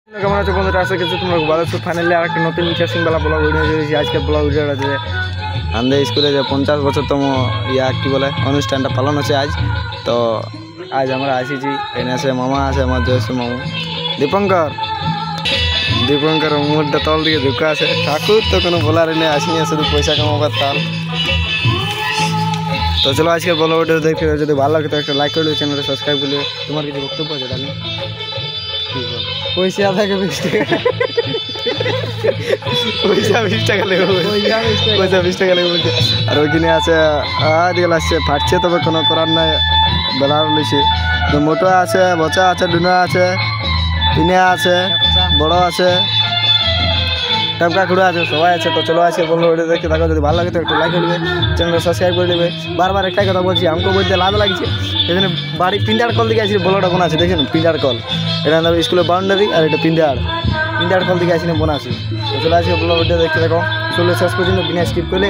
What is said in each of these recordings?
কেমন আছো বন্ধুরা? আশা করছি তোমরা ভালো আছো। ফাইনালি আর একটা নতুন ইন্টারেস্টিং বেলা ব্লগ ভিডিও দিয়েছি। আজকের ব্লগ ভিডিওটা যে আমাদের স্কুলে যে 50 বছরতম কি বলে অনুষ্ঠানটা পালন হচ্ছে আজ। তো আজ আমরা আসিছি, এনে আছে মামা আছে, আমার জয়েশ মামু দীপঙ্কর মুহূর্তে তল দিকে ঢুকা আছে। ঠাকুর তো কোনো বলার নেই, আসিনি শুধু পয়সা কামাবার তাল। তো চলো আজকে ব্লগ ভিডিও দেখতে, যদি ভালো লাগে তো একটা লাইক করে দিও, চ্যানেলটা সাবস্ক্রাইব করে দিও। তোমার কিছু বক্তব্য আছে ডালি? পয়সা থাকে 20 টাকা, পয়সা 20 টাকা লেগে, পয়সা 20 টাকা লেগে বলছে। আর ওইখানে আছে দিকে আসছে ফাটছে, তবে কোনো করার নাই, বেলার লইছে। তো মোটো আছে, বচা আছে, ডুনা আছে, পিনে আছে, বড় আছে, টাপকা খুঁড়া আছে, সবাই আছে। তো চলো আজকে বলবো ভিডিও দেখতে থাকো। যদি ভালো লাগে তো একটু লাইক করে দেবে, চ্যানেলটা সাবস্ক্রাইব করে দেবে। বারবার একটাই কথা বলছি, আমাকে বলতে লাভ লাগছে। এখানে বাড়ি পিন্ডার কল দিকে আসি, বলোটা বোন আছে, দেখছেন পিন্ডার কল। এটা আমাদের স্কুলের বাউন্ডারি, আর এটা পিন্ডার কল দিকে আসি না বোন আসি। তো চলো আজকে বলবো ভিডিও দেখতে থাকো, চলে শেষ পর্যন্ত বিনা স্কিপ করলে।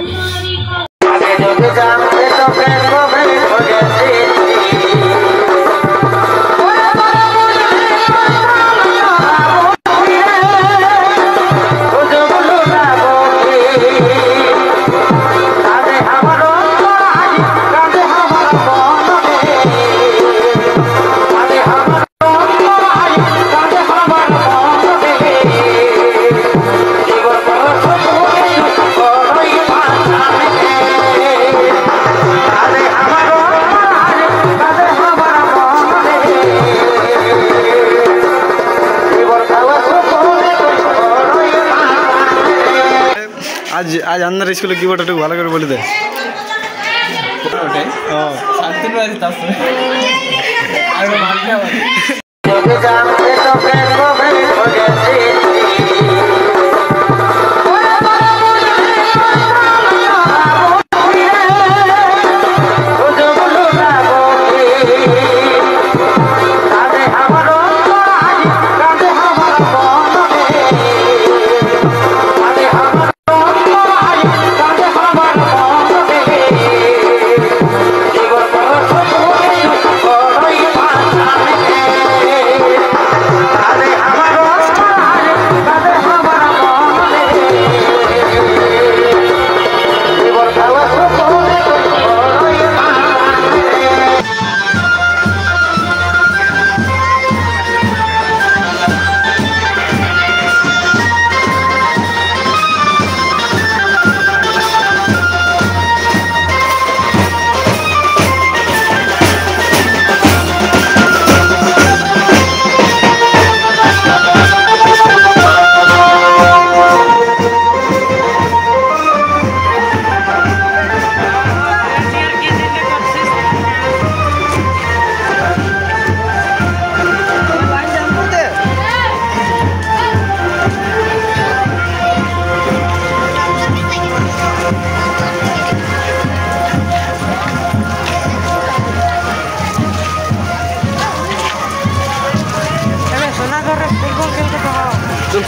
आज अंदर स्कूल की बोर्ड भालो कर बोले दे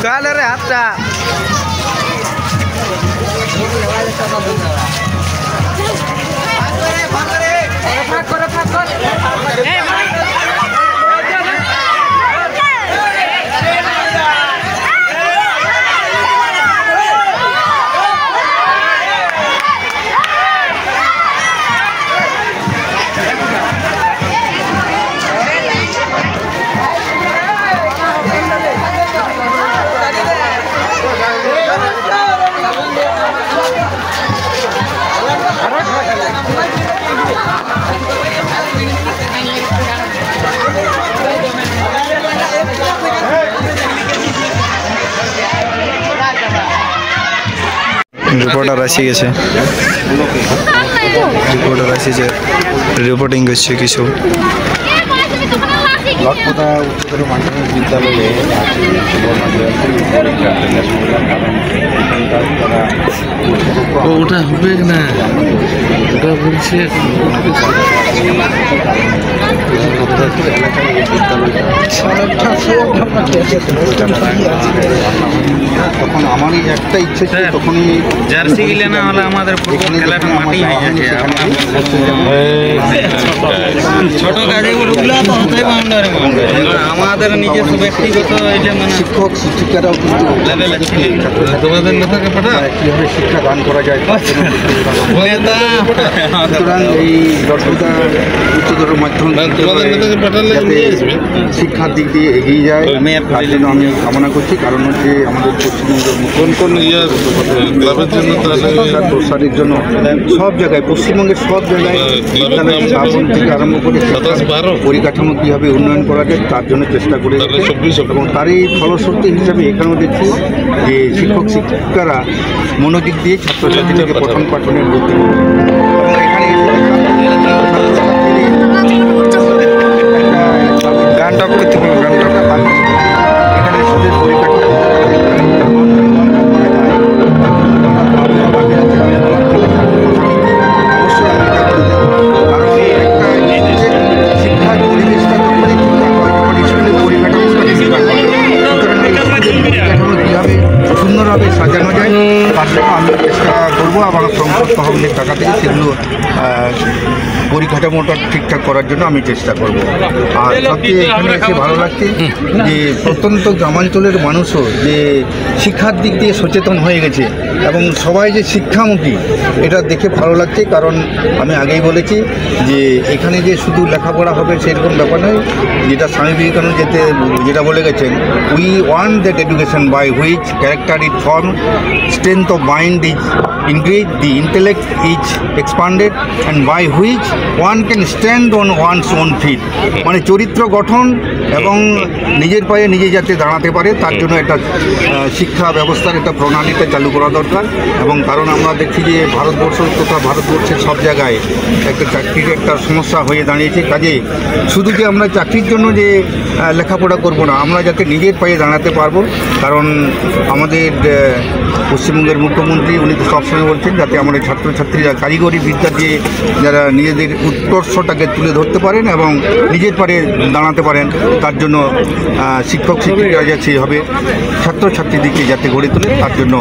काले रे हाथटा रिपोर्टर আসি গেছে, রিপোর্টার আসিছে, রিপোর্টিং করছে কিছু। লক্ষ্যতা উচ্চতর মাধ্যমিক বিদ্যালয়ে ওটা হবে না, ওটা বলছে তখন আমারই একটা ইচ্ছে ছিল, তখনই জার্সি গিলে না হলে আমাদের ফুটবল খেলাটা মাটি হয়ে যাচ্ছে। ছোট কাজে বলে আমাদের নিজস্ব ব্যক্তিগত শিক্ষক শিক্ষিকারাও কিন্তু তোমাদের নেতাকে পাঠায় কীভাবে শিক্ষা দান করা যায় সুতরাং এই লটকুদা উচ্চতর মাধ্যমিক শিক্ষার দিক দিয়ে এগিয়ে যায় তার জন্য আমি কামনা করছি। কারণ হচ্ছে আমাদের পশ্চিমবঙ্গের কোন কোন ক্লাবের জন্য প্রসারের জন্য সব জায়গায় পশ্চিমবঙ্গের সব জায়গায় বিদ্যালয় স্থাপন থেকে আরম্ভ করে পরিকাঠামো কীভাবে উন্নয়ন করা যায় তার জন্য চেষ্টা করে এবং তারই ফলশ্রুতি হিসাবে এখানেও দেখছি যে শিক্ষক শিক্ষিকারা মনোযোগ দিয়ে ছাত্রছাত্রীদেরকে পঠন পাঠনের বুদ্ধি এবং এখানে গানটা করতে পারবো গানটা এখানে সুদের পরিকাঠামো সুন্দরভাবে সাজানো যায় তার জন্য আমি চেষ্টা করবো আমার সংসদ তহবিলের টাকা থেকে সেগুলো পরিকাঠামোটা ঠিকঠাক করার জন্য আমি চেষ্টা করব। আর সবচেয়ে এখানে এসে ভালো লাগছে যে প্রত্যন্ত গ্রামাঞ্চলের মানুষও যে শিক্ষার দিক দিয়ে সচেতন হয়ে গেছে এবং সবাই যে শিক্ষামুখী এটা দেখে ভালো লাগছে। কারণ আমি আগেই বলেছি যে এখানে যে শুধু লেখাপড়া হবে সেরকম ব্যাপার নয়, যেটা স্বামী বিবেকানন্দ যেটা বলে গেছেন, we want that education by which character is form, strength of mind is increase, the intellect is expanded and by which one can stand on one's own feet. মানে চরিত্র গঠন এবং নিজের পায়ে নিজে যাতে দাঁড়াতে পারে তার জন্য একটা শিক্ষা ব্যবস্থার একটা প্রণালীটা চালু করা দরকার। এবং কারণ আমরা দেখছি যে ভারতবর্ষ তথা ভারতবর্ষের সব জায়গায় একটা চাকরির একটা সমস্যা হয়ে দাঁড়িয়েছে। কাজে শুধু যে আমরা চাকরির জন্য যে লেখাপড়া করব না, আমরা যাতে নিজের পায়ে দাঁড়াতে পারবো। কারণ আমাদের পশ্চিমবঙ্গের মুখ্যমন্ত্রী উনি তো সবসময় বলছেন যাতে আমাদের ছাত্রছাত্রীরা কারিগরি বিদ্যা দিয়ে যারা নিজেদের উৎকর্ষটাকে তুলে ধরতে পারেন এবং নিজের পারে দাঁড়াতে পারেন, তার জন্য শিক্ষক শিক্ষিকারা যাতে সেইভাবে ছাত্রছাত্রীদেরকে যাতে গড়ে তোলে তার জন্য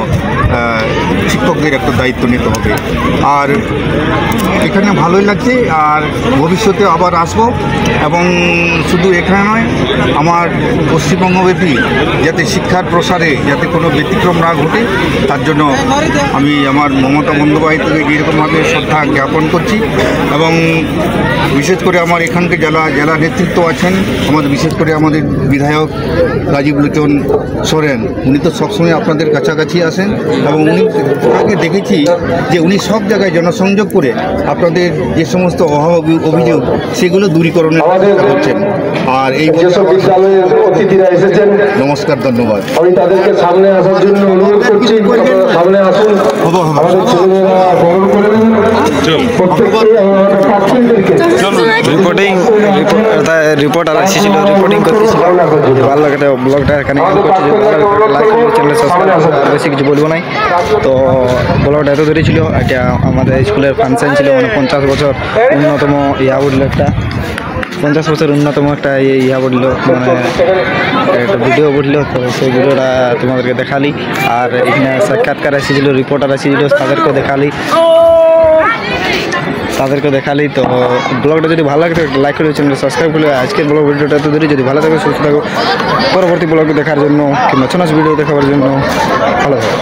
শিক্ষকদের একটা দায়িত্ব নিতে হবে। আর এখানে ভালোই লাগছে, আর ভবিষ্যতে আবার আসবো এবং শুধু এখানে নয় আমার পশ্চিমবঙ্গব্যাপী যাতে শিক্ষার প্রসারে যাতে কোনো ব্যতিক্রম না ঘটে তার জন্য আমি আমার মমতা বন্দ্যোপাধ্যায়কে যেরকমভাবে শ্রদ্ধা জ্ঞাপন করছি। এবং বিশেষ করে আমার এখানকার জেলা নেতৃত্ব আছেন, আমাদের বিশেষ করে আমাদের বিধায়ক রাজীব লোচন সোরেন, উনি তো সবসময় আপনাদের কাছাকাছি আসেন এবং উনি আগে দেখেছি যে উনি সব জায়গায় জনসংযোগ করে আপনাদের যে সমস্ত অভিযোগ সেগুলো দূরীকরণের চেষ্টা করছেন। আর এই অতিথিরা এসেছেন, নমস্কার, ধন্যবাদ। আমি তাদেরকে সামনে আসার জন্য অনুরোধ করছি, সামনে আসুন। আমাদের ছেলেমেয়েরা বরণ করে নিন। রিপোর্টার এসেছিল, রিপোর্টিং করতেছিল। ভালো লাগে ব্লগটা এখানে লাইক চ্যানেল সাবস্ক্রাইব, বেশি কিছু বলবো নাই। তো ব্লগটা এত ধরে ছিল, এটা আমাদের স্কুলের ফাংশন ছিল, মানে 50 বছর অন্যতম ইয়া উঠলো, একটা 50 বছর অন্যতম একটা ইয়া উঠলো, মানে একটা ভিডিও উঠলো। তো সেই ভিডিওটা তোমাদেরকে দেখালি। আর এখানে সাক্ষাৎকার এসেছিল, রিপোর্টার এসেছিল, তাদেরকে দেখালি। তো ব্লগটা যদি ভালো লাগে তো লাইক করে চ্যানেল সাবস্ক্রাইব করলে। আজকের ব্লগ ভিডিওটা এত ধরে, যদি ভালো থাকে সুস্থ থাকো, পরবর্তী ব্লগ দেখার জন্য কিংবা ছনাস ভিডিও দেখাবার জন্য ভালো থাকো।